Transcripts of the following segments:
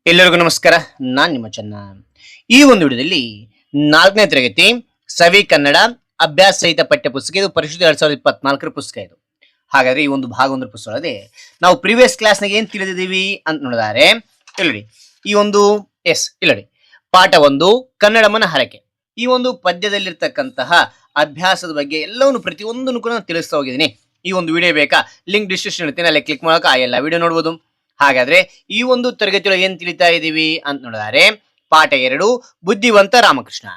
ಎಲ್ಲರಿಗೂ ನಮಸ್ಕಾರ. ನಾನ್ ನಿಮ್ಮ ಚೆನ್ನ. ಈ ಒಂದು ವಿಡಿಯೋದಲ್ಲಿ 4ನೇ ತರಗತಿ ಸವಿ ಕನ್ನಡ ಅಭ್ಯಾಸ ಸಹಿತ ಪಠ್ಯ ಪುಸ್ತಕ, ಇದು ಪರಿಶುದ್ಧ 2024 ಪುಸ್ತಕ. ಇದು ಹಾಗಾದ್ರೆ ಈ ಒಂದು ಭಾಗ 1 ಪುಸ್ತಕದಲ್ಲಿ ನಾವು ಪ್ರೀವಿಯಸ್ ಕ್ಲಾಸ್ನಾಗ ಏನ್ ತಿಳಿದಿದ್ದೀವಿ ಅಂತ ನೋಡಿದರೆ, ಇಲ್ಲಿ ಈ ಒಂದು ಇಲ್ಲಿ ಪಾಠ 1 ಕನ್ನಡಮನ ಹರಕೆ, ಈ ಒಂದು ಪದ್ಯದಲ್ಲಿರ್ತಕ್ಕಂತಹ ಅಭ್ಯಾಸದ ಬಗ್ಗೆ ಎಲ್ಲವನ್ನು ಪ್ರತಿಯೊಂದನ್ನು ಕೂಡ ನಾನು ತಿಳಿಸ್ತಾ ಹೋಗಿದ್ದೀನಿ. ಈ ಒಂದು ವಿಡಿಯೋ ಬೇಕಾ, ಲಿಂಕ್ ಡಿಸ್ಕ್ರಿಪ್ಷನ್ ಇರ್ತೀನಿ, ಅಲ್ಲಿ ಕ್ಲಿಕ್ ಮಾಡೋಕೆ ಆ ಎಲ್ಲ ವಿಡಿಯೋ ನೋಡ್ಬೋದು. ಹಾಗಾದ್ರೆ ಈ ಒಂದು ತರಗತಿಯೊಳಗೆ ಏನ್ ತಿಳಿತಾ ಇದೀವಿ ಅಂತ ನೋಡಿದರೆ, ಪಾಠ 2 ಬುದ್ಧಿವಂತ ರಾಮಕೃಷ್ಣ.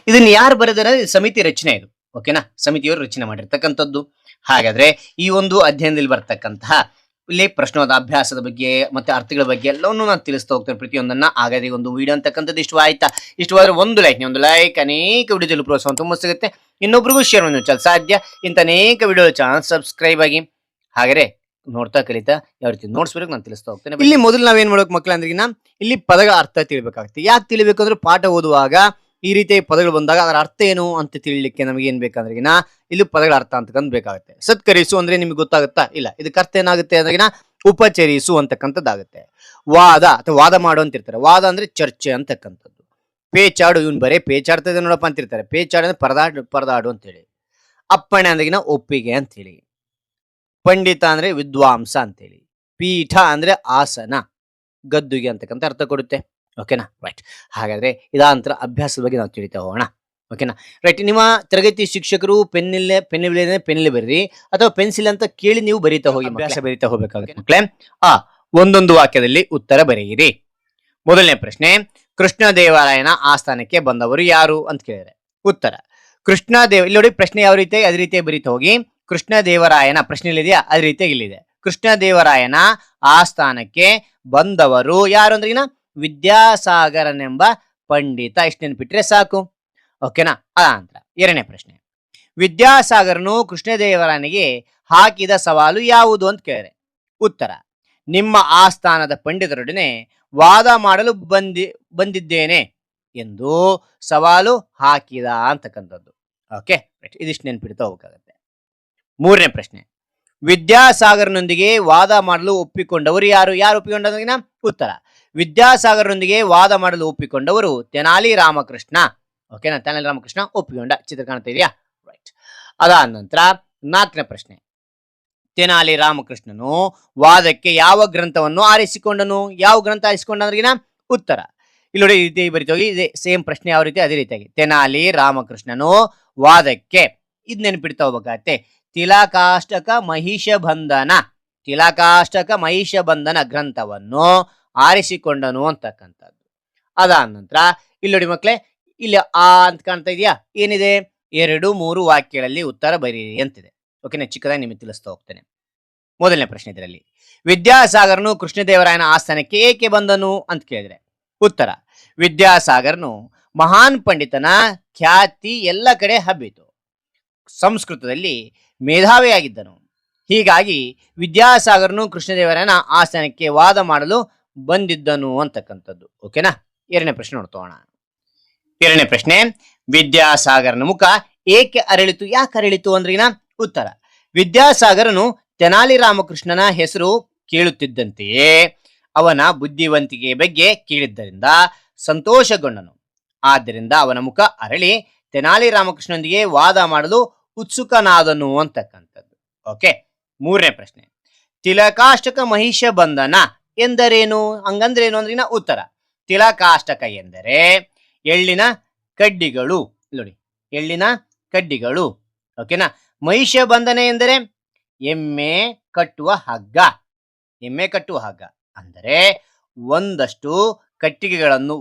ಇದನ್ನ ಯಾರು ಬರೆದರೆ, ಸಮಿತಿ ರಚನೆ ಇದು. ಓಕೆನಾ, ಸಮಿತಿಯವರು ರಚನೆ ಮಾಡಿರ್ತಕ್ಕಂಥದ್ದು. ಹಾಗಾದ್ರೆ ಈ ಒಂದು ಅಧ್ಯಯನದಲ್ಲಿ ಬರ್ತಕ್ಕಂತಹ ಇಲ್ಲಿ ಪ್ರಶ್ನೋತ್ತರ ಅಭ್ಯಾಸದ ಬಗ್ಗೆ ಮತ್ತೆ ಅರ್ಥಗಳ ಬಗ್ಗೆ ಎಲ್ಲವನ್ನೂ ನಾನು ತಿಳಿಸ್ತಾ ಹೋಗ್ತೇನೆ ಪ್ರತಿಯೊಂದನ್ನ. ಹಾಗಾದ್ರೆ ಒಂದು ವಿಡಿಯೋ ಅಂತಕ್ಕಂಥದ್ದು ಇಷ್ಟ ಆಯ್ತಾ? ಇಷ್ಟವಾದ್ರೆ ಒಂದು ಲೈಕ್ ಅನೇಕ ವಿಡಿಯೋದಲ್ಲಿ ಪ್ರೋತ್ಸಾಹ ತುಂಬ ಸಿಗುತ್ತೆ. ಇನ್ನೊಬ್ರಿಗೂ ಶೇರ್ ಮಾಡಿ ಸಾಧ್ಯ. ಇಂಥ ಅನೇಕ ವಿಡಿಯೋ ಚಾನಲ್ ಸಬ್ಸ್ಕ್ರೈಬ್ ಆಗಿ. ಹಾಗಾದ್ರೆ ನೋಡ್ತಾ ಕಲಿತಾ ಯಾವ ರೀತಿ ನೋಟ್ಸ್ ಬೇಕು ನಾನು ತಿಳಿಸ್ತಾ ಹೋಗ್ತೇನೆ. ಇಲ್ಲಿ ಮೊದಲು ನಾವೇನ್ ಮಾಡ್ಬೇಕು ಮಕ್ಕಳ ಅಂದ್ರೆ, ಇಲ್ಲಿ ಪದಗಳ ಅರ್ಥ ತಿಳಿಬೇಕಾಗುತ್ತೆ. ಯಾಕೆ ತಿಳಿಬೇಕು ಅಂದ್ರೆ, ಪಾಠ ಓದುವಾಗ ಈ ರೀತಿ ಪದಗಳು ಬಂದಾಗ ಅದರ ಅರ್ಥ ಏನು ಅಂತ ತಿಳಿಲಿಕ್ಕೆ ನಮಗೆ ಏನ್ ಬೇಕಂದ್ರೆ ಇಲ್ಲಿ ಪದಗಳ ಅರ್ಥ ಅಂತಕ್ಕಂಥ ಬೇಕಾಗುತ್ತೆ. ಸತ್ಕರಿಸು ಅಂದ್ರೆ ನಿಮ್ಗೆ ಗೊತ್ತಾಗುತ್ತಾ? ಇಲ್ಲ. ಇದಕ್ಕೆ ಅರ್ಥ ಏನಾಗುತ್ತೆ ಅಂದ್ರೆ ಉಪಚರಿಸು ಅಂತಕ್ಕಂಥದ್ದಾಗುತ್ತೆ. ವಾದ ಅಥವಾ ವಾದ ಮಾಡು ಅಂತ ಇರ್ತಾರೆ. ವಾದ ಅಂದ್ರೆ ಚರ್ಚೆ ಅಂತಕ್ಕಂಥದ್ದು. ಪೇಚಾಡು, ಇವನ್ ಬರೇ ಪೇಚಾಡ್ತದೆ ನೋಡಪ್ಪ ಅಂತಿರ್ತಾರೆ. ಪೇಚಾಡು ಅಂದ್ರೆ ಪರದಾಡು ಅಂತೇಳಿ. ಅಪ್ಪಣೆ ಅಂದ್ರೆ ಒಪ್ಪಿಗೆ ಅಂತ ಹೇಳಿ. ಪಂಡಿತ ಅಂದ್ರೆ ವಿದ್ವಾಂಸ ಅಂತೇಳಿ. ಪೀಠ ಅಂದ್ರೆ ಆಸನ, ಗದ್ದುಗೆ ಅಂತಕ್ಕಂಥ ಅರ್ಥ ಕೊಡುತ್ತೆ. ಓಕೆನಾ, ರೈಟ್. ಹಾಗಾದ್ರೆ ಇದಾಂತರ ಅಭ್ಯಾಸದ ಬಗ್ಗೆ ನಾವು ತಿಳಿತಾ ಹೋಗೋಣ. ಓಕೆನಾ, ರೈಟ್. ನಿಮ್ಮ ತರಗತಿ ಶಿಕ್ಷಕರು ಪೆನ್ನಿಲ್ ಬರೀರಿ, ಅಥವಾ ಪೆನ್ಸಿಲ್ ಅಂತ ಕೇಳಿ ನೀವು ಬರೀತಾ ಹೋಗಿ, ಅಭ್ಯಾಸ ಬರೀತಾ ಹೋಗ್ಬೇಕಾಗುತ್ತೆ ಮಕ್ಕಳೇ. ಒಂದೊಂದು ವಾಕ್ಯದಲ್ಲಿ ಉತ್ತರ ಬರೆಯಿರಿ. ಮೊದಲನೇ ಪ್ರಶ್ನೆ, ಕೃಷ್ಣದೇವರಾಯನ ಆಸ್ಥಾನಕ್ಕೆ ಬಂದವರು ಯಾರು ಅಂತ ಕೇಳಿದರೆ ಉತ್ತರ ಕೃಷ್ಣದೇವ. ಇಲ್ಲಿ ನೋಡಿ, ಪ್ರಶ್ನೆ ಯಾವ ರೀತಿ ಅದೇ ರೀತಿ ಬರೀತಾ ಹೋಗಿ. ಕೃಷ್ಣದೇವರಾಯನ ಪ್ರಶ್ನೆ ಇಲ್ಲಿದೆಯಾ, ಅದೇ ರೀತಿಯಾಗಿ ಇಲ್ಲಿದೆ. ಕೃಷ್ಣದೇವರಾಯನ ಆಸ್ಥಾನಕ್ಕೆ ಬಂದವರು ಯಾರು ಅಂದ್ರೆ ವಿದ್ಯಾಸಾಗರನೆಂಬ ಪಂಡಿತ. ಇಷ್ಟು ನೆನ್ಪಿಟ್ರೆ ಸಾಕು. ಓಕೆನಾ. ಅನಂತರ ಎರಡನೇ ಪ್ರಶ್ನೆ, ವಿದ್ಯಾಸಾಗರನು ಕೃಷ್ಣದೇವರಾಯನಿಗೆ ಹಾಕಿದ ಸವಾಲು ಯಾವುದು ಅಂತ ಕೇಳಿದರೆ ಉತ್ತರ ನಿಮ್ಮ ಆಸ್ಥಾನದ ಪಂಡಿತರೊಡನೆ ವಾದ ಮಾಡಲು ಬಂದಿದ್ದೇನೆ ಎಂದು ಸವಾಲು ಹಾಕಿದ ಅಂತಕ್ಕಂಥದ್ದು. ಓಕೆ, ಇದಿಷ್ಟು ನೆನ್ಪಿಡ್ತಾ ಹೋಗಬೇಕಾಗತ್ತೆ. ಮೂರನೇ ಪ್ರಶ್ನೆ, ವಿದ್ಯಾಸಾಗರನೊಂದಿಗೆ ವಾದ ಮಾಡಲು ಒಪ್ಪಿಕೊಂಡವರು ಯಾರು? ಯಾರು ಒಪ್ಪಿಕೊಂಡ? ಉತ್ತರ ವಿದ್ಯಾಸಾಗರನೊಂದಿಗೆ ವಾದ ಮಾಡಲು ಒಪ್ಪಿಕೊಂಡವರು ತೆನಾಲಿ ರಾಮಕೃಷ್ಣ. ಓಕೆನಾ, ತೆನಾಲಿ ರಾಮಕೃಷ್ಣ ಒಪ್ಪಿಕೊಂಡ. ಚಿತ್ರ ಕಾಣ್ತಾ ಇದೆಯಾ? ರೈಟ್. ಅದಾದ ನಂತರ ನಾಲ್ಕನೇ ಪ್ರಶ್ನೆ, ತೆನಾಲಿ ರಾಮಕೃಷ್ಣನು ವಾದಕ್ಕೆ ಯಾವ ಗ್ರಂಥವನ್ನು ಆರಿಸಿಕೊಂಡನು? ಯಾವ ಗ್ರಂಥ ಆರಿಸಿಕೊಂಡ ಅಂದ್ರೆ ಉತ್ತರ ಇಲ್ಲಿ ನೋಡಿ, ಈ ರೀತಿ ಬರಿತೋಗಿ. ಇದೆ ಸೇಮ್ ಪ್ರಶ್ನೆ ಯಾವ ರೀತಿ ಅದೇ ರೀತಿಯಾಗಿ. ತೆನಾಲಿ ರಾಮಕೃಷ್ಣನು ವಾದಕ್ಕೆ, ಇದ್ ನೆನ್ಪಿಡ್ತಾ ಹೋಗ್ಬೇಕಾಗತ್ತೆ, ತಿಲಕಾಷ್ಟಕ ಮಹಿಷ ಬಂಧನ ಗ್ರಂಥವನ್ನು ಆರಿಸಿಕೊಂಡನು ಅಂತಕ್ಕಂಥದ್ದು. ಅದಾದ ನಂತರ ಇಲ್ಲಿ ನೋಡಿ ಮಕ್ಕಳೇ, ಇಲ್ಲಿ ಅಂತ ಕಾಣ್ತಾ ಇದೆಯಾ? ಏನಿದೆ? 2, 3 ವಾಕ್ಯಗಳಲ್ಲಿ ಉತ್ತರ ಬರೀರಿ ಅಂತಿದೆ. ಓಕೆನಾ, ಚಿಕ್ಕದಾಗಿ ನಿಮಗೆ ತಿಳಿಸ್ತಾ ಹೋಗ್ತೇನೆ. ಮೊದಲನೇ ಪ್ರಶ್ನೆ, ಇದರಲ್ಲಿ ವಿದ್ಯಾಸಾಗರನು ಕೃಷ್ಣದೇವರಾಯನ ಆಸ್ಥಾನಕ್ಕೆ ಏಕೆ ಬಂದನು ಅಂತ ಕೇಳಿದ್ರೆ ಉತ್ತರ ವಿದ್ಯಾಸಾಗರನು ಮಹಾನ್ ಪಂಡಿತನ ಖ್ಯಾತಿ ಎಲ್ಲ ಕಡೆ ಹಬ್ಬಿತು. ಸಂಸ್ಕೃತದಲ್ಲಿ ಮೇಧಾವಿಯಾಗಿದ್ದನು. ಹೀಗಾಗಿ ವಿದ್ಯಾಸಾಗರನು ಕೃಷ್ಣದೇವರಾಯನ ಆಸ್ಥಾನಕ್ಕೆ ವಾದ ಮಾಡಲು ಬಂದಿದ್ದನು ಅಂತಕ್ಕಂಥದ್ದು. ಓಕೆನಾ. ಎರಡನೇ ಪ್ರಶ್ನೆ ನೋಡ್ತೋಣ. ಎರಡನೇ ಪ್ರಶ್ನೆ, ವಿದ್ಯಾಸಾಗರನ ಮುಖ ಏಕೆ ಅರಳಿತು? ಯಾಕೆ ಅರಳಿತು ಅಂದ್ರಿನ ಉತ್ತರ ವಿದ್ಯಾಸಾಗರನು ತೆನಾಲಿ ರಾಮಕೃಷ್ಣನ ಹೆಸರು ಕೇಳುತ್ತಿದ್ದಂತೆಯೇ ಅವನ ಬುದ್ಧಿವಂತಿಕೆ ಬಗ್ಗೆ ಕೇಳಿದ್ದರಿಂದ ಸಂತೋಷಗೊಂಡನು. ಆದ್ದರಿಂದ ಅವನ ಮುಖ ಅರಳಿ ತೆನಾಲಿ ರಾಮಕೃಷ್ಣನೊಂದಿಗೆ ವಾದ ಮಾಡಲು ಉತ್ಸುಕನಾದನು ಅಂತಕ್ಕಂಥದ್ದು. ಓಕೆ. ಮೂರನೇ ಪ್ರಶ್ನೆ, ತಿಲಕಾಷ್ಟಕ ಮಹಿಷ ಬಂಧನ ಎಂದರೇನು? ಹಂಗಂದ್ರೇನು ಅಂದ್ರಿನ ಉತ್ತರ ತಿಲಕಾಷ್ಟಕ ಎಂದರೆ ಎಳ್ಳಿನ ಕಡ್ಡಿಗಳು. ನೋಡಿ, ಎಳ್ಳಿನ ಕಡ್ಡಿಗಳು. ಓಕೆನಾ. ಮಹಿಷ ಬಂಧನ ಎಂದರೆ ಎಮ್ಮೆ ಕಟ್ಟುವ ಹಗ್ಗ. ಎಮ್ಮೆ ಕಟ್ಟುವ ಹಗ್ಗ ಅಂದರೆ ಒಂದಷ್ಟು ಕಟ್ಟಿಗೆಗಳನ್ನು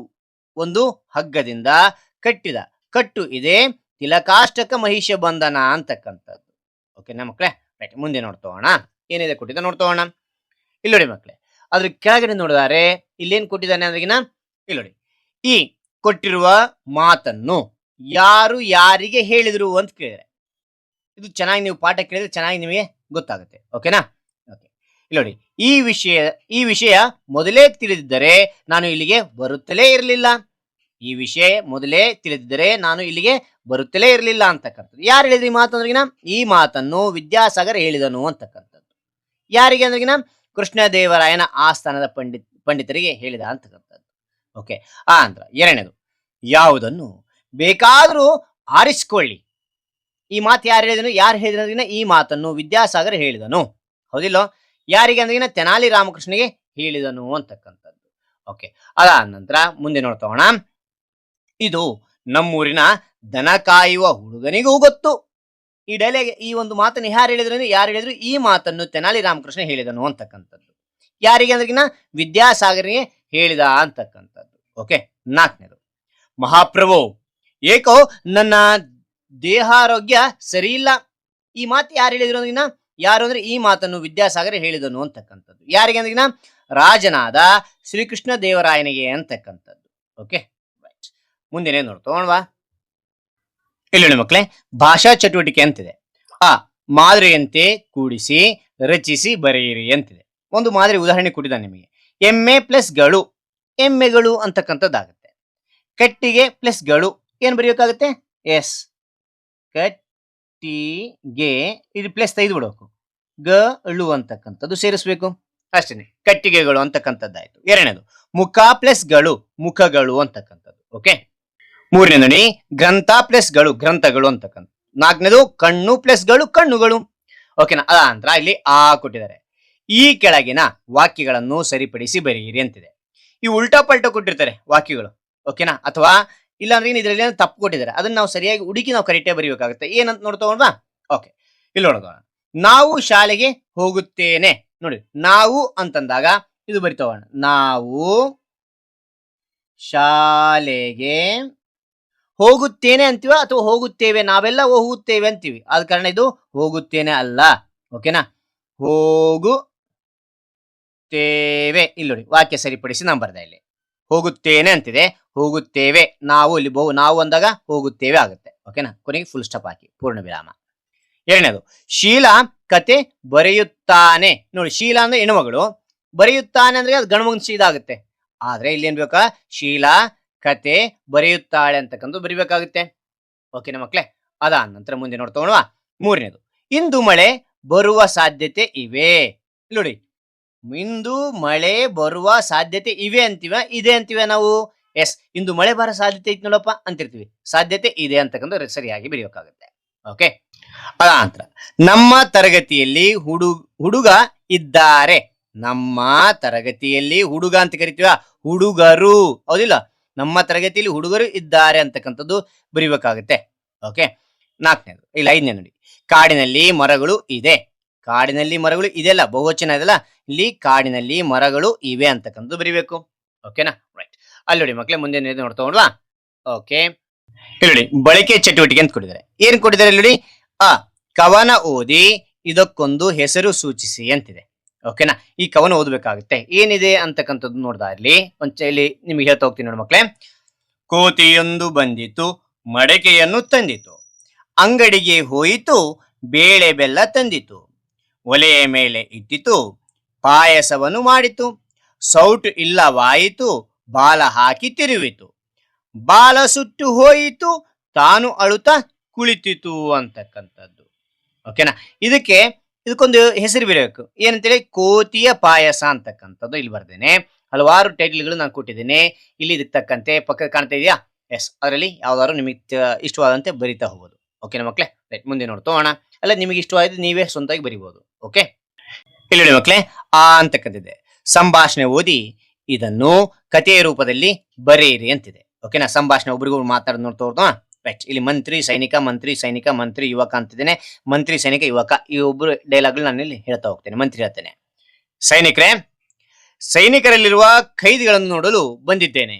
ಒಂದು ಹಗ್ಗದಿಂದ ಕಟ್ಟಿದ ಕಟ್ಟು ಇದೆ ತಿಲಕಾಷ್ಟಕ ಮಹಿಷ ಬಂಧನ ಅಂತಕ್ಕಂಥದ್ದು. ಓಕೆನಾ ಮಕ್ಕಳೇ, ರೈಟ್. ಮುಂದೆ ನೋಡ್ತೋಣ, ಏನಿದೆ ಕೊಟ್ಟಿದ್ದ ನೋಡ್ತೋಣ. ಇಲ್ಲಿ ನೋಡಿ ಮಕ್ಕಳೇ, ಅದ್ರ ಕೆಳಗಡೆ ನೋಡಿದರೆ ಇಲ್ಲೇನ್ ಕೊಟ್ಟಿದ್ದಾನೆ ಅಂದ್ರಿಗಿನ ಇಲ್ಲಿ ನೋಡಿ, ಈ ಕೊಟ್ಟಿರುವ ಮಾತನ್ನು ಯಾರು ಯಾರಿಗೆ ಹೇಳಿದ್ರು ಅಂತ ಕೇಳಿದ್ರೆ ಇದು ಚೆನ್ನಾಗಿ ನೀವು ಪಾಠ ಕೇಳಿದ್ರೆ ಚೆನ್ನಾಗಿ ನಿಮಗೆ ಗೊತ್ತಾಗುತ್ತೆ. ಓಕೆನಾ. ಓಕೆ. ಇಲ್ಲಿ ನೋಡಿ, ಈ ವಿಷಯ ಮೊದಲೇ ತಿಳಿದಿದ್ದರೆ ನಾನು ಇಲ್ಲಿಗೆ ಬರುತ್ತಲೇ ಇರಲಿಲ್ಲ. ಈ ವಿಷಯ ಮೊದಲೇ ತಿಳಿದಿದ್ದರೆ ನಾನು ಇಲ್ಲಿಗೆ ಬರುತ್ತಲೇ ಇರಲಿಲ್ಲ ಅಂತಕ್ಕಂಥದ್ದು. ಯಾರು ಹೇಳಿದ್ರಿ ಈ ಮಾತು ಅಂದ್ರಿಗಿನ? ಈ ಮಾತನ್ನು ವಿದ್ಯಾಸಾಗರ ಹೇಳಿದನು ಅಂತಕ್ಕಂಥದ್ದು. ಯಾರಿಗೆ ಅಂದ್ರಿಗಿನ? ಕೃಷ್ಣದೇವರಾಯನ ಆಸ್ಥಾನದ ಪಂಡಿತರಿಗೆ ಹೇಳಿದ ಅಂತಕ್ಕಂಥದ್ದು. ಓಕೆ, ಆ ನಂತರ ಎರಡನೇದು, ಯಾವುದನ್ನು ಬೇಕಾದರೂ ಆರಿಸಿಕೊಳ್ಳಿ. ಈ ಮಾತು ಯಾರು ಹೇಳಿದನು? ಯಾರು ಹೇಳಿದ್ರನ ಈ ಮಾತನ್ನು ವಿದ್ಯಾಸಾಗರ ಹೇಳಿದನು, ಹೌದಿಲ್ಲೋ? ಯಾರಿಗೆ ಅಂದ್ರೆ ತೆನಾಲಿ ರಾಮಕೃಷ್ಣನಿಗೆ ಹೇಳಿದನು ಅಂತಕ್ಕಂಥದ್ದು. ಓಕೆ, ಅದಾದ ನಂತರ ಮುಂದೆ ನೋಡ್ತೋಣ. ಇದು ನಮ್ಮೂರಿನ ದನ ಕಾಯುವ ಹುಡುಗನಿಗೂ ಗೊತ್ತು. ಈ ಡೈಲಾಗ್, ಈ ಒಂದು ಮಾತನ್ನು ಯಾರು ಹೇಳಿದ್ರು? ಈ ಮಾತನ್ನು ತೆನಾಲಿ ರಾಮಕೃಷ್ಣ ಹೇಳಿದನು ಅಂತಕ್ಕಂಥದ್ದು. ಯಾರಿಗೆ ಅಂದ್ರಿಗಿನ ವಿದ್ಯಾಸಾಗರಿಗೆ ಹೇಳಿದ ಅಂತಕ್ಕಂಥದ್ದು. ಓಕೆ, ನಾಲ್ಕನೇದು, ಮಹಾಪ್ರಭು ಏಕೋ ನನ್ನ ದೇಹಾರೋಗ್ಯ ಸರಿ ಇಲ್ಲ. ಈ ಮಾತು ಯಾರು ಹೇಳಿದ್ರು ಅಂದ್ರಿಗಿನ? ಯಾರು ಅಂದ್ರೆ ಈ ಮಾತನ್ನು ವಿದ್ಯಾಸಾಗರ ಹೇಳಿದನು ಅಂತಕ್ಕಂಥದ್ದು. ಯಾರಿಗೆ ಅಂದ್ರಿಗಿನ? ರಾಜನಾದ ಶ್ರೀಕೃಷ್ಣ ದೇವರಾಯನಿಗೆ ಅಂತಕ್ಕಂಥದ್ದು. Okay, right. ಮುಂದಿನ ನೋಡ್ತೋಣವಾ. ಇಲ್ಲಿ ಮಕ್ಕಳೇ, ಭಾಷಾ ಚಟುವಟಿಕೆ ಅಂತಿದೆ. ಆ ಮಾದರಿಯಂತೆ ಕೂಡಿಸಿ ರಚಿಸಿ ಬರೆಯಿರಿ ಅಂತಿದೆ. ಒಂದು ಮಾದರಿ ಉದಾಹರಣೆ ಕೊಟ್ಟಿದ್ದಾನೆ ನಿಮಗೆ. ಎಮ್ಮೆ ಪ್ಲಸ್ ಗಳು, ಎಮ್ಮೆಗಳು ಅಂತಕ್ಕಂಥದ್ದಾಗುತ್ತೆ. ಕಟ್ಟಿಗೆ ಪ್ಲಸ್ ಗಳು ಏನ್ ಬರೆಯಬೇಕಾಗುತ್ತೆ? ಎಸ್, ಕಟ್ಟಿಗೆ, ಇದು ಪ್ಲಸ್ ತೆಗೆದು ಬಿಡಬೇಕು, ಗಳು ಅಂತಕ್ಕಂಥದ್ದು ಸೇರಿಸ್ಬೇಕು, ಅಷ್ಟೇನೆ. ಕಟ್ಟಿಗೆಗಳು ಅಂತಕ್ಕಂಥದ್ದಾಯ್ತು. ಎರಡನೇದು, ಮುಖ ಪ್ಲಸ್ ಗಳು, ಮುಖಗಳು ಅಂತಕ್ಕಂಥದ್ದು. ಓಕೆ, ಮೂರನೇ ನೋಡಿ, ಗ್ರಂಥ ಪ್ಲಸ್ ಗಳು, ಗ್ರಂಥಗಳು ಅಂತಕ್ಕಂಥ. ನಾಲ್ಕನೇದು, ಕಣ್ಣು ಪ್ಲಸ್ ಗಳು, ಕಣ್ಣುಗಳು. ಓಕೆನಾ? ಅದ ನಂತರ ಇಲ್ಲಿ ಆ ಕೊಟ್ಟಿದ್ದಾರೆ. ಈ ಕೆಳಗಿನ ವಾಕ್ಯಗಳನ್ನು ಸರಿಪಡಿಸಿ ಬರೆಯಿರಿ ಅಂತಿದೆ. ಈ ಉಲ್ಟಾ ಪಲ್ಟಾ ಕೊಟ್ಟಿರ್ತಾರೆ ವಾಕ್ಯಗಳು, ಓಕೆನಾ? ಅಥವಾ ಇಲ್ಲ ಅಂದ್ರೆ ಇದರಲ್ಲಿ ತಪ್ಪು ಕೊಟ್ಟಿದ್ದಾರೆ, ಅದನ್ನ ನಾವು ಸರಿಯಾಗಿ ಹುಡುಕಿ ನಾವು ಕರೆಕ್ಟಾಗಿ ಬರೀಬೇಕಾಗುತ್ತೆ. ಏನಂತ ನೋಡ್ತೋಣ. ಓಕೆ, ಇಲ್ಲಿ ನೋಡೋಣ. ನಾವು ಶಾಲೆಗೆ ಹೋಗುತ್ತೇನೆ. ನೋಡಿ, ನಾವು ಅಂತಂದಾಗ ಇದು ಬರಿತೋಣ. ನಾವು ಶಾಲೆಗೆ ಹೋಗುತ್ತೇನೆ ಅಂತೀವ ಅಥವಾ ಹೋಗುತ್ತೇವೆ? ನಾವೆಲ್ಲ ಹೋಗುತ್ತೇವೆ ಅಂತೀವಿ, ಆದ ಕಾರಣ ಇದು ಹೋಗುತ್ತೇನೆ ಅಲ್ಲ. ಓಕೆನಾ? ಹೋಗುತ್ತೇವೆ. ಇಲ್ಲಿ ನೋಡಿ, ವಾಕ್ಯ ಸರಿಪಡಿಸಿ ನಾನು ಬರ್ದೆ. ಇಲ್ಲಿ ಹೋಗುತ್ತೇನೆ ಅಂತಿದೆ, ಹೋಗುತ್ತೇವೆ. ನಾವು ಇಲ್ಲಿ ನಾವು ಅಂದಾಗ ಹೋಗುತ್ತೇವೆ ಆಗುತ್ತೆ. ಓಕೆನಾ? ಕೊನೆಗೆ ಫುಲ್ ಸ್ಟಾಪ್ ಹಾಕಿ ಪೂರ್ಣ ವಿರಾಮ. ಎರಡನೇದು, ಶೀಲಾ ಕತೆ ಬರೆಯುತ್ತಾನೆ. ನೋಡಿ, ಶೀಲಾ ಅಂದ್ರೆ ಹೆಣ್ಮಗಳು, ಬರೆಯುತ್ತಾನೆ ಅಂದ್ರೆ ಅದು ಗಣಮಗನ ಇದಾಗುತ್ತೆ. ಆದ್ರೆ ಇಲ್ಲಿ ಏನ್ ಬೇಕಾ? ಶೀಲಾ ಕತೆ ಬರೆಯುತ್ತಾಳೆ ಅಂತಕ್ಕಂಥ ಬರಿಬೇಕಾಗುತ್ತೆ. ಓಕೆನಾ ಮಕ್ಳೇ? ಅದಾದ ನಂತರ ಮುಂದೆ ನೋಡ್ತೋಣ. ಮೂರನೇದು, ಇಂದು ಮಳೆ ಬರುವ ಸಾಧ್ಯತೆ ಇವೆ. ನೋಡಿ, ಇಂದು ಮಳೆ ಬರುವ ಸಾಧ್ಯತೆ ಇವೆ ಅಂತೀವ, ಇದೆ ಅಂತೀವ ನಾವು? ಎಸ್, ಇಂದು ಮಳೆ ಬರೋ ಸಾಧ್ಯತೆ ಐತಿ ನೋಡಪ್ಪ ಅಂತಿರ್ತೀವಿ, ಸಾಧ್ಯತೆ ಇದೆ ಅಂತಕ್ಕಂಥ ಸರಿಯಾಗಿ ಬರೆಯಬೇಕಾಗುತ್ತೆ. ಓಕೆ, ಅದ ನಂತರ ನಮ್ಮ ತರಗತಿಯಲ್ಲಿ ಹುಡುಗ ಇದ್ದಾರೆ. ನಮ್ಮ ತರಗತಿಯಲ್ಲಿ ಹುಡುಗ ಅಂತ ಕರಿತೀವ, ಹುಡುಗರು, ಹೌದಿಲ್ಲ? ನಮ್ಮ ತರಗತಿಯಲ್ಲಿ ಹುಡುಗರು ಇದ್ದಾರೆ ಅಂತಕ್ಕಂಥದ್ದು ಬರಿಬೇಕಾಗುತ್ತೆ. ಓಕೆ, ನಾಲ್ಕನೇದು, ಇಲ್ಲ ಐದನೇ ನೋಡಿ, ಕಾಡಿನಲ್ಲಿ ಮರಗಳು ಇದೆ. ಕಾಡಿನಲ್ಲಿ ಮರಗಳು ಇದೆಲ್ಲ ಬಹುವಚನ ಇದೆಲ್ಲ, ಇಲ್ಲಿ ಕಾಡಿನಲ್ಲಿ ಮರಗಳು ಇವೆ ಅಂತಕ್ಕಂಥದ್ದು ಬರಿಬೇಕು. ಓಕೆನಾ? ರೈಟ್. ಅಲ್ಲಿ ನೋಡಿ ಮಕ್ಳೇ, ಮುಂದೆ ನೋಡ್ತಾ. ಓಕೆ, ಇಲ್ಲಿ ನೋಡಿ, ಬಳಕೆ ಚಟುವಟಿಕೆ ಅಂತ ಕೊಟ್ಟಿದ್ದಾರೆ. ಏನ್ ಕೊಟ್ಟಿದ್ದಾರೆ ಇಲ್ಲಿ ನೋಡಿ? ಆ ಕವನ ಓದಿ ಇದಕ್ಕೊಂದು ಹೆಸರು ಸೂಚಿಸಿ ಅಂತಿದೆ. ಓಕೆನಾ? ಈ ಕವನ ಓದಬೇಕಾಗುತ್ತೆ. ಏನಿದೆ ಅಂತಕ್ಕಂಥದ್ದು ನೋಡ್ದಾ ಇಲ್ಲಿ ಇಲ್ಲಿ ನಿಮ್ಗೆ ಹೇಳ್ತಾ ಹೋಗ್ತೀನಿ ನೋಡಿ ಮಕ್ಳೇ. ಕೋತಿಯೊಂದು ಬಂದಿತು, ಮಡಕೆಯನ್ನು ತಂದಿತು, ಅಂಗಡಿಗೆ ಹೋಯಿತು, ಬೇಳೆ ಬೆಲ್ಲ ತಂದಿತು, ಒಲೆಯ ಮೇಲೆ ಇಟ್ಟಿತು, ಪಾಯಸವನ್ನು ಮಾಡಿತು, ಸೌಟು ಇಲ್ಲವಾಯಿತು, ಬಾಲ ಹಾಕಿ ತಿರುವಿತು, ಬಾಲ ಸುಟ್ಟು ಹೋಯಿತು, ತಾನು ಅಳುತ್ತಾ ಕುಳಿತಿತು ಅಂತಕ್ಕಂಥದ್ದು. ಓಕೆನಾ? ಇದಕ್ಕೊಂದು ಹೆಸರು ಬರಬೇಕು. ಏನಂತೇಳಿ? ಕೋತಿಯ ಪಾಯಸ ಅಂತಕ್ಕಂಥದ್ದು ಇಲ್ಲಿ ಬರ್ದೇನೆ. ಹಲವಾರು ಟೈಟಲ್ಗಳು ನಾನು ಕೊಟ್ಟಿದ್ದೇನೆ. ಇಲ್ಲಿ ಇದಕ್ಕೆ ತಕ್ಕಂತೆ ಪಕ್ಕ ಕಾಣ್ತಾ ಇದೆಯಾ? ಎಸ್, ಅದರಲ್ಲಿ ಯಾವ್ದಾದ್ರು ನಿಮಗೆ ಇಷ್ಟವಾದಂತೆ ಬರಿತಾ ಹೋಗೋದು. ಓಕೆನಾ ಮಕ್ಳೇ? ರೈಟ್. ಮುಂದೆ ನೋಡ್ತೋಣ. ಅಲ್ಲ, ನಿಮಗೆ ಇಷ್ಟವಾದ ನೀವೇ ಸ್ವಂತವಾಗಿ ಬರಿಬಹುದು. ಓಕೆ, ಇಲ್ಲಿ ನೋಡಿ ಮಕ್ಳೇ, ಆ ಅಂತಕ್ಕಂತಿದೆ. ಸಂಭಾಷಣೆ ಓದಿ ಇದನ್ನು ಕಥೆಯ ರೂಪದಲ್ಲಿ ಬರೆಯಿರಿ ಅಂತಿದೆ. ಓಕೆನಾ? ಸಂಭಾಷಣೆ ಒಬ್ರಿಗೊಬ್ರು ಮಾತಾಡೋದು ನೋಡ್ತಾ. ರೈಟ್. ಇಲ್ಲಿ ಮಂತ್ರಿ ಸೈನಿಕ, ಮಂತ್ರಿ ಸೈನಿಕ, ಮಂತ್ರಿ ಯುವಕ ಅಂತಿದ್ದೇನೆ. ಮಂತ್ರಿ ಸೈನಿಕ ಯುವಕ, ಈ ಒಬ್ಬರು ಡೈಲಾಗ್ ನಾನು ಇಲ್ಲಿ ಹೇಳ್ತಾ ಹೋಗ್ತೇನೆ. ಮಂತ್ರಿ ಹೇಳ್ತೇನೆ. ಸೈನಿಕರೇ, ಸೈನಿಕರಲ್ಲಿರುವ ಖೈದಿಗಳನ್ನು ನೋಡಲು ಬಂದಿದ್ದೇನೆ.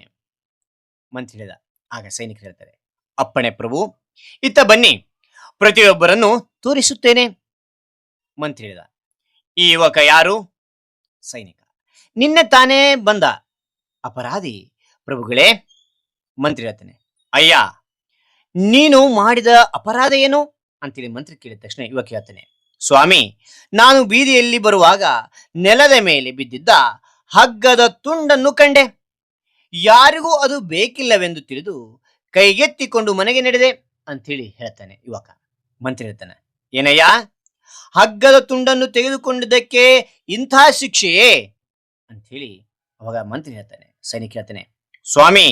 ಮಂತ್ರಿ ಹೇಳಿದ. ಆಗ ಸೈನಿಕರು ಹೇಳ್ತಾರೆ, ಅಪ್ಪಣೆ ಪ್ರಭು, ಇತ್ತ ಬನ್ನಿ, ಪ್ರತಿಯೊಬ್ಬರನ್ನು ತೋರಿಸುತ್ತೇನೆ. ಮಂತ್ರಿ ಹೇಳಿದ. ಈ ಯುವಕ ಯಾರು? ಸೈನಿಕ. ನಿನ್ನೆ ತಾನೇ ಬಂದ ಅಪರಾಧಿ ಪ್ರಭುಗಳೇ. ಮಂತ್ರಿ ಹೇಳ್ತಾನೆ, ಅಯ್ಯ, ನೀನು ಮಾಡಿದ ಅಪರಾಧ ಏನು ಅಂತೇಳಿ ಮಂತ್ರಿ ಕೇಳಿದ ತಕ್ಷಣ ಯುವಕ ಹೇಳ್ತಾನೆ, ಸ್ವಾಮಿ, ನಾನು ಬೀದಿಯಲ್ಲಿ ಬರುವಾಗ ನೆಲದ ಮೇಲೆ ಬಿದ್ದಿದ್ದ ಹಗ್ಗದ ತುಂಡನ್ನು ಕಂಡೆ. ಯಾರಿಗೂ ಅದು ಬೇಕಿಲ್ಲವೆಂದು ತಿಳಿದು ಕೈಗೆತ್ತಿಕೊಂಡು ಮನೆಗೆ ನಡೆದೆ ಅಂಥೇಳಿ ಹೇಳ್ತಾನೆ ಯುವಕ. ಮಂತ್ರಿ ಹೇಳ್ತಾನೆ, ಏನಯ್ಯ, ಹಗ್ಗದ ತುಂಡನ್ನು ತೆಗೆದುಕೊಂಡಿದ್ದಕ್ಕೆ ಇಂಥ ಶಿಕ್ಷೆಯೇ ಅಂಥೇಳಿ ಅವಾಗ ಮಂತ್ರಿ ಹೇಳ್ತಾನೆ, ಸೈನಿಕ ಹೇಳ್ತಾನೆ, ಸ್ವಾಮಿ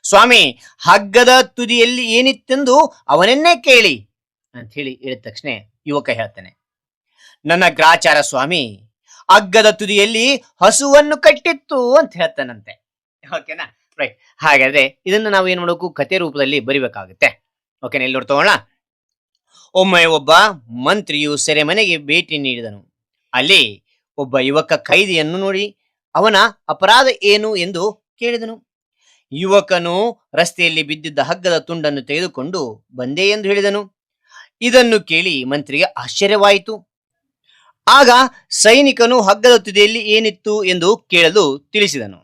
ಸ್ವಾಮಿ, ಹಗ್ಗದ ತುದಿಯಲ್ಲಿ ಏನಿತ್ತೆಂದು ಅವನನ್ನೇ ಕೇಳಿ ಅಂತ ಹೇಳಿ ಹೇಳಿದ ತಕ್ಷಣ ಯುವಕ ಹೇಳ್ತಾನೆ, ನನ್ನ ಗ್ರಾಚಾರ ಸ್ವಾಮಿ, ಹಗ್ಗದ ತುದಿಯಲ್ಲಿ ಹಸುವನ್ನು ಕಟ್ಟಿತ್ತು ಅಂತ ಹೇಳ್ತಾನಂತೆ. ಓಕೆನಾ, ರೈಟ್. ಹಾಗಾದ್ರೆ ಇದನ್ನ ನಾವು ಏನ್ ಮಾಡಬೇಕು, ಕತೆ ರೂಪದಲ್ಲಿ ಬರಿಬೇಕಾಗುತ್ತೆ. ಓಕೆನಾ, ಇಲ್ಲಿ ನೋಡ್ತೋಣ. ಒಮ್ಮೆ ಒಬ್ಬ ಮಂತ್ರಿಯು ಸೆರೆಮನೆಗೆ ಭೇಟಿ ನೀಡಿದನು. ಅಲ್ಲಿ ಒಬ್ಬ ಯುವಕ ಕೈದಿಯನ್ನು ನೋಡಿ ಅವನ ಅಪರಾಧ ಏನು ಎಂದು ಕೇಳಿದನು. ಯುವಕನು ರಸ್ತೆಯಲ್ಲಿ ಬಿದ್ದಿದ್ದ ಹಗ್ಗದ ತುಂಡನ್ನು ತೆಗೆದುಕೊಂಡು ಬಂದೆ ಎಂದು ಹೇಳಿದನು. ಇದನ್ನು ಕೇಳಿ ಮಂತ್ರಿಗೆ ಆಶ್ಚರ್ಯವಾಯಿತು. ಆಗ ಸೈನಿಕನು ಹಗ್ಗದ ತುದಿಯಲ್ಲಿ ಏನಿತ್ತು ಎಂದು ಕೇಳಲು ತಿಳಿಸಿದನು.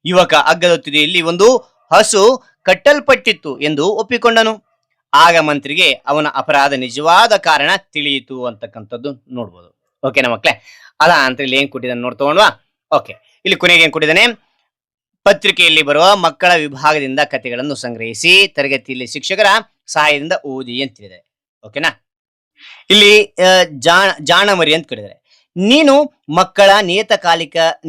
ಯುವಕ ಹಗ್ಗದ ತುದಿಯಲ್ಲಿ ಒಂದು ಹಸು ಕಟ್ಟಲ್ಪಟ್ಟಿತ್ತು ಎಂದು ಒಪ್ಪಿಕೊಂಡನು. ಆಗ ಮಂತ್ರಿಗೆ ಅವನ ಅಪರಾಧ ನಿಜವಾದ ಕಾರಣ ತಿಳಿಯಿತು ಅಂತಕ್ಕಂಥದ್ದು ನೋಡ್ಬೋದು. ಓಕೆನಾ ಮಕ್ಕಳೇ, ಅಲ್ಲ ಅಂತ ಇಲ್ಲಿ ಏನ್ ಕೊಟ್ಟಿದ್ದಾನೆ ನೋಡ್ತೋಣವಾ. ಓಕೆ, ಇಲ್ಲಿ ಕೊನೆಗೆ ಏನ್ ಕೊಟ್ಟಿದ್ದಾನೆ, ಪತ್ರಿಕೆಯಲ್ಲಿ ಬರುವ ಮಕ್ಕಳ ವಿಭಾಗದಿಂದ ಕಥೆಗಳನ್ನು ಸಂಗ್ರಹಿಸಿ ತರಗತಿಯಲ್ಲಿ ಶಿಕ್ಷಕರ ಸಹಾಯದಿಂದ ಓದಿ ಅಂತಿದೆ. ಓಕೆನಾ, ಇಲ್ಲಿ ಜಾಣಮರಿ ಅಂತ ಕೇಳಿದರೆ, ನೀನು ಮಕ್ಕಳ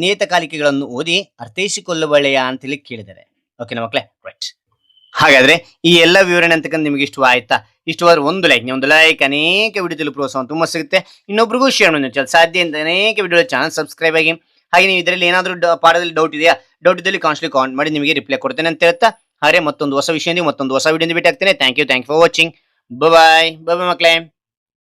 ನಿಯತಕಾಲಿಕೆಗಳನ್ನು ಓದಿ ಅರ್ಥೈಸಿಕೊಳ್ಳಬಳ್ಳೆಯ ಅಂತ ಹೇಳಿ ಕೇಳಿದ್ದಾರೆ. ಓಕೆನಾ ಮಕ್ಕಳೇ, ರೈಟ್. ಹಾಗಾದ್ರೆ ಈ ಎಲ್ಲ ವಿವರಣೆ ಅಂತಕ್ಕಂಥ ನಿಮಗೆ ಇಷ್ಟವಾಯ್ತಾ? ಇಷ್ಟವಾದ್ರೆ ಒಂದು ಲೈಕ್ ಅನೇಕ ವಿಡಿಯೋದಲ್ಲಿ ಪ್ರೋತ್ಸಾಹ ತುಂಬಾ ಸಿಗುತ್ತೆ. ಇನ್ನೊಬ್ರಿಗೂ ಶೇರ್ ಮಾಡಿ, ಸಾಧ್ಯ ಅಂತ ಅನೇಕ ವಿಡಿಯೋ ಚಾನಲ್ ಸಬ್ಸ್ಕ್ರೈಬ್ ಆಗಿ. ಹಾಗೆ ನೀವು ಇದರಲ್ಲಿ ಏನಾದರೂ ಪಾಠದಲ್ಲಿ ಡೌಟ್ ಇದೆಯಾ, ಡೌಟ್ ಇದ್ದಲ್ಲಿ ಕಾನ್ಸ್ಟ್ಲಿ ಕಾಮೆಂಟ್ ಮಾಡಿ, ನಿಮಗೆ ರಿಪ್ಲೈ ಕೊಡ್ತೇನೆ ಅಂತ ಹೇಳ್ತಾ, ಹಾಗೆ ಮತ್ತೊಂದು ಹೊಸ ವಿಷಯದಿಂದ ಮತ್ತೊಂದು ಹೊಸ ವಿಡಿಯೋದಿಂದ ಭೇಟಿ ಆಗ್ತೇನೆ. Thank you for watching. Bye ಮಕ್ಕಳೇ.